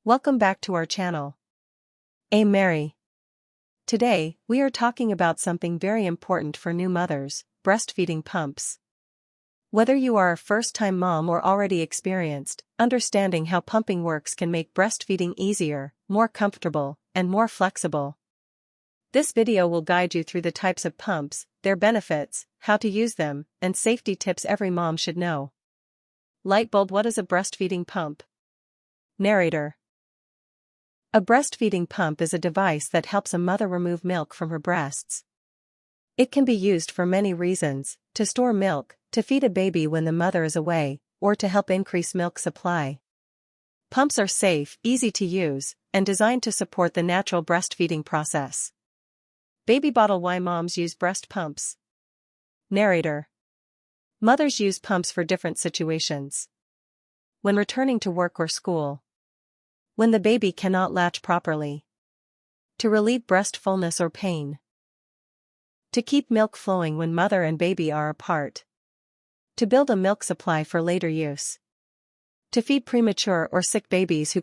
Welcome back to our channel. I'm Mary. Today, we are talking about something very important for new mothers: breastfeeding pumps. Whether you are a first-time mom or already experienced, understanding how pumping works can make breastfeeding easier, more comfortable, and more flexible. This video will guide you through the types of pumps, their benefits, how to use them, and safety tips every mom should know. Lightbulb: what is a breastfeeding pump? Narrator. A breastfeeding pump is a device that helps a mother remove milk from her breasts. It can be used for many reasons: to store milk, to feed a baby when the mother is away, or to help increase milk supply. Pumps are safe, easy to use, and designed to support the natural breastfeeding process. Baby bottle: why moms use breast pumps? Narrator. Mothers use pumps for different situations. When returning to work or school. When the baby cannot latch properly. To relieve breast fullness or pain. To keep milk flowing when mother and baby are apart. To build a milk supply for later use. To feed premature or sick babies who